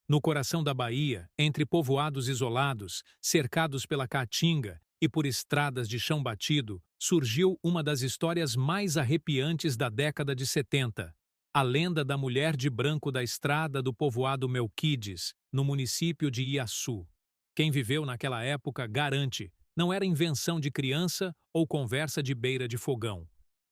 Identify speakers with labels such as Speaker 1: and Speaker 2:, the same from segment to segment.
Speaker 1: No coração da Bahia, entre povoados isolados, cercados pela caatinga e por estradas de chão batido, surgiu uma das histórias mais arrepiantes da década de 70. A lenda da mulher de branco da estrada do povoado Melquides, no município de Iaçu. Quem viveu naquela época garante, não era invenção de criança ou conversa de beira de fogão.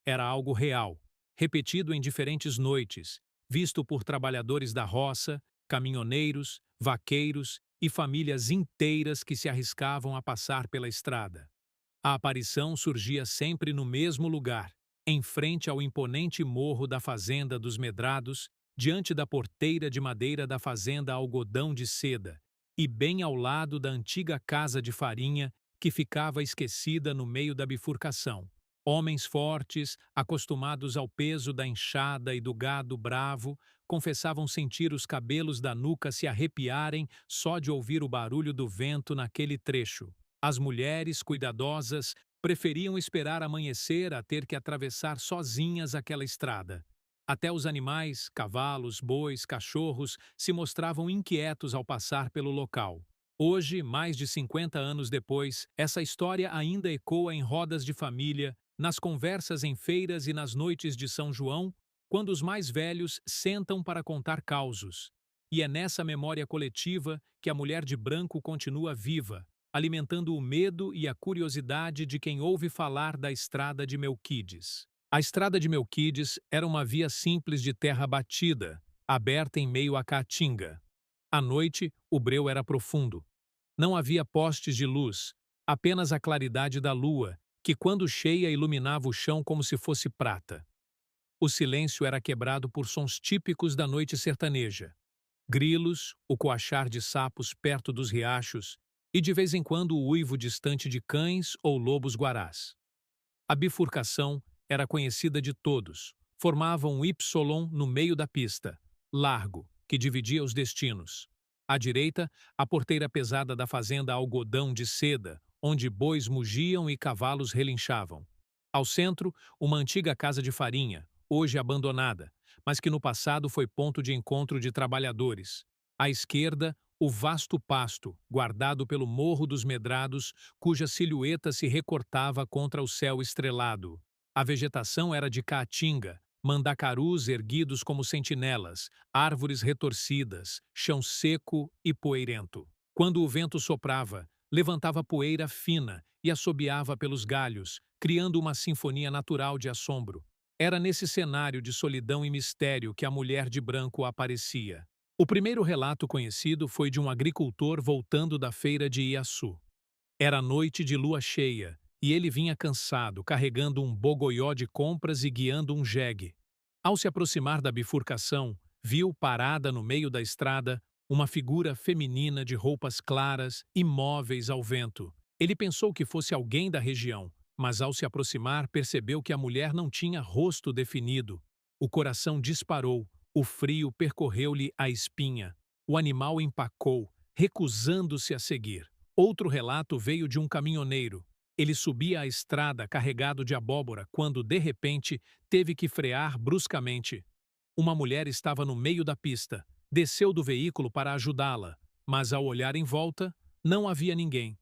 Speaker 1: Era algo real, repetido em diferentes noites, visto por trabalhadores da roça, caminhoneiros, vaqueiros e famílias inteiras que se arriscavam a passar pela estrada. A aparição surgia sempre no mesmo lugar, em frente ao imponente morro da Fazenda dos Medrados, diante da porteira de madeira da Fazenda Algodão de Seda, e bem ao lado da antiga casa de farinha que ficava esquecida no meio da bifurcação. Homens fortes, acostumados ao peso da enxada e do gado bravo, confessavam sentir os cabelos da nuca se arrepiarem só de ouvir o barulho do vento naquele trecho. As mulheres, cuidadosas, preferiam esperar amanhecer a ter que atravessar sozinhas aquela estrada. Até os animais, cavalos, bois, cachorros, se mostravam inquietos ao passar pelo local. Hoje, mais de 50 anos depois, essa história ainda ecoa em rodas de família, nas conversas em feiras e nas noites de São João, quando os mais velhos sentam para contar causos. E é nessa memória coletiva que a mulher de branco continua viva, alimentando o medo e a curiosidade de quem ouve falar da Estrada de Melquides. A Estrada de Melquides era uma via simples de terra batida, aberta em meio à caatinga. À noite, o breu era profundo. Não havia postes de luz, apenas a claridade da lua, que quando cheia iluminava o chão como se fosse prata. O silêncio era quebrado por sons típicos da noite sertaneja. Grilos, o coachar de sapos perto dos riachos e, de vez em quando, o uivo distante de cães ou lobos-guarás. A bifurcação era conhecida de todos. Formava um Y no meio da pista, largo, que dividia os destinos. À direita, a porteira pesada da fazenda Algodão de Seda, onde bois mugiam e cavalos relinchavam. Ao centro, uma antiga casa de farinha, hoje abandonada, mas que no passado foi ponto de encontro de trabalhadores. À esquerda, o vasto pasto, guardado pelo Morro dos Medrados, cuja silhueta se recortava contra o céu estrelado. A vegetação era de caatinga, mandacarus erguidos como sentinelas, árvores retorcidas, chão seco e poeirento. Quando o vento soprava, levantava poeira fina e assobiava pelos galhos, criando uma sinfonia natural de assombro. Era nesse cenário de solidão e mistério que a mulher de branco aparecia. O primeiro relato conhecido foi de um agricultor voltando da feira de Iaçu. Era noite de lua cheia, e ele vinha cansado, carregando um bogoió de compras e guiando um jegue. Ao se aproximar da bifurcação, viu parada no meio da estrada uma figura feminina de roupas claras, imóveis ao vento. Ele pensou que fosse alguém da região, mas ao se aproximar percebeu que a mulher não tinha rosto definido. O coração disparou, o frio percorreu-lhe a espinha. O animal empacou, recusando-se a seguir. Outro relato veio de um caminhoneiro. Ele subia a estrada carregado de abóbora quando, de repente, teve que frear bruscamente. Uma mulher estava no meio da pista. Desceu do veículo para ajudá-la, mas ao olhar em volta, não havia ninguém.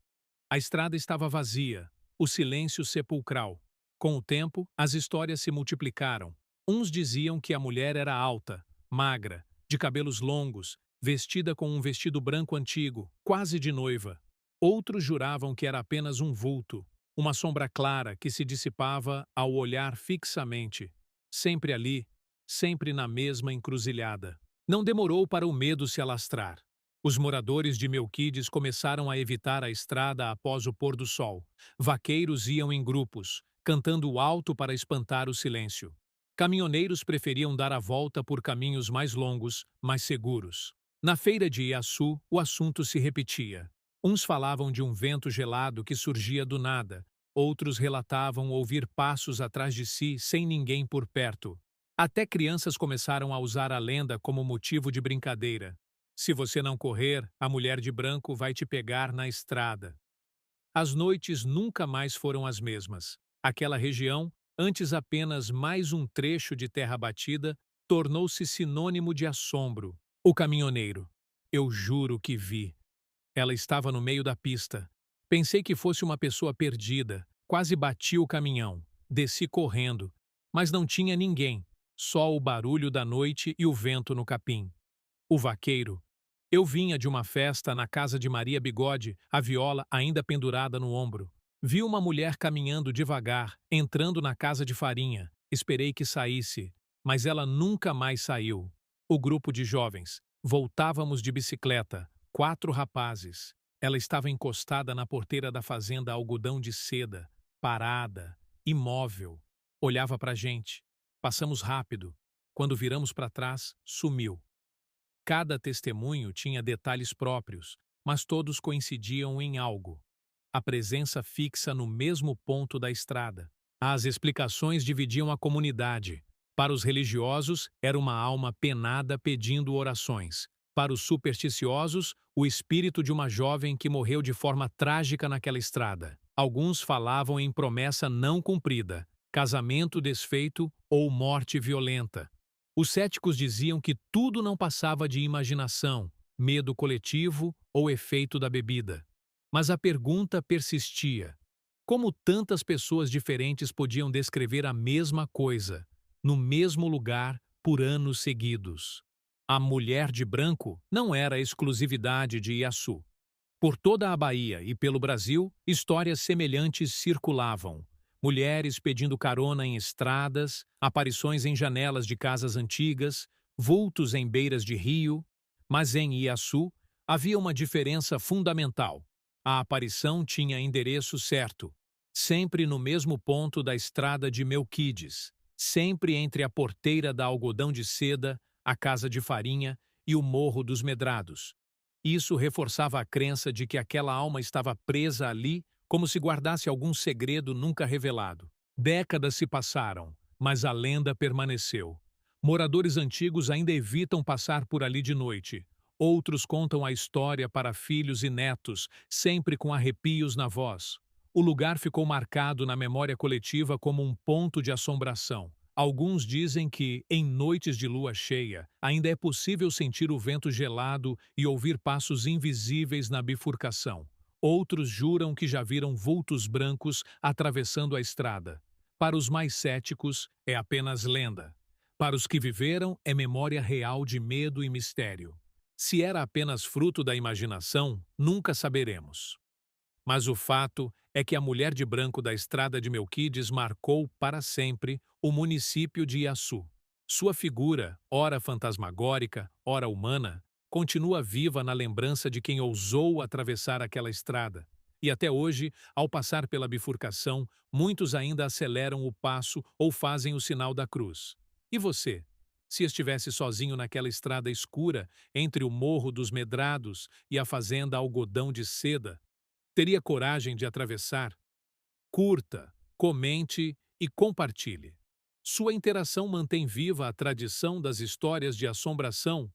Speaker 1: A estrada estava vazia, o silêncio sepulcral. Com o tempo, as histórias se multiplicaram. Uns diziam que a mulher era alta, magra, de cabelos longos, vestida com um vestido branco antigo, quase de noiva. Outros juravam que era apenas um vulto, uma sombra clara que se dissipava ao olhar fixamente. Sempre ali, sempre na mesma encruzilhada. Não demorou para o medo se alastrar. Os moradores de Melquides começaram a evitar a estrada após o pôr do sol. Vaqueiros iam em grupos, cantando alto para espantar o silêncio. Caminhoneiros preferiam dar a volta por caminhos mais longos, mais seguros. Na feira de Iaçu, o assunto se repetia. Uns falavam de um vento gelado que surgia do nada, outros relatavam ouvir passos atrás de si sem ninguém por perto. Até crianças começaram a usar a lenda como motivo de brincadeira. Se você não correr, a mulher de branco vai te pegar na estrada. As noites nunca mais foram as mesmas. Aquela região, antes apenas mais um trecho de terra batida, tornou-se sinônimo de assombro. O caminhoneiro. Eu juro que vi. Ela estava no meio da pista. Pensei que fosse uma pessoa perdida. Quase bati o caminhão. Desci correndo. Mas não tinha ninguém. Só o barulho da noite e o vento no capim. O vaqueiro. Eu vinha de uma festa na casa de Maria Bigode, a viola ainda pendurada no ombro. Vi uma mulher caminhando devagar, entrando na casa de farinha. Esperei que saísse, mas ela nunca mais saiu. O grupo de jovens. Voltávamos de bicicleta, 4 rapazes. Ela estava encostada na porteira da fazenda Algodão de Seda, parada, imóvel. Olhava para a gente. Passamos rápido. Quando viramos para trás, sumiu. Cada testemunho tinha detalhes próprios, mas todos coincidiam em algo: a presença fixa no mesmo ponto da estrada. As explicações dividiam a comunidade. Para os religiosos, era uma alma penada pedindo orações. Para os supersticiosos, o espírito de uma jovem que morreu de forma trágica naquela estrada. Alguns falavam em promessa não cumprida, casamento desfeito ou morte violenta. Os céticos diziam que tudo não passava de imaginação, medo coletivo ou efeito da bebida. Mas a pergunta persistia: como tantas pessoas diferentes podiam descrever a mesma coisa, no mesmo lugar, por anos seguidos? A mulher de branco não era exclusividade de Iaçu. Por toda a Bahia e pelo Brasil, histórias semelhantes circulavam. Mulheres pedindo carona em estradas, aparições em janelas de casas antigas, vultos em beiras de rio. Mas em Iaçu havia uma diferença fundamental. A aparição tinha endereço certo, sempre no mesmo ponto da estrada de Melquides, sempre entre a porteira da Algodão de Seda, a casa de farinha e o Morro dos Medrados. Isso reforçava a crença de que aquela alma estava presa ali como se guardasse algum segredo nunca revelado. Décadas se passaram, mas a lenda permaneceu. Moradores antigos ainda evitam passar por ali de noite. Outros contam a história para filhos e netos, sempre com arrepios na voz. O lugar ficou marcado na memória coletiva como um ponto de assombração. Alguns dizem que, em noites de lua cheia, ainda é possível sentir o vento gelado e ouvir passos invisíveis na bifurcação. Outros juram que já viram vultos brancos atravessando a estrada. Para os mais céticos, é apenas lenda. Para os que viveram, é memória real de medo e mistério. Se era apenas fruto da imaginação, nunca saberemos. Mas o fato é que a mulher de branco da estrada de Melquides marcou para sempre o município de Iaçu. Sua figura, ora fantasmagórica, ora humana, continua viva na lembrança de quem ousou atravessar aquela estrada. E até hoje, ao passar pela bifurcação, muitos ainda aceleram o passo ou fazem o sinal da cruz. E você? Se estivesse sozinho naquela estrada escura, entre o Morro dos Medrados e a fazenda Algodão de Seda, teria coragem de atravessar? Curta, comente e compartilhe. Sua interação mantém viva a tradição das histórias de assombração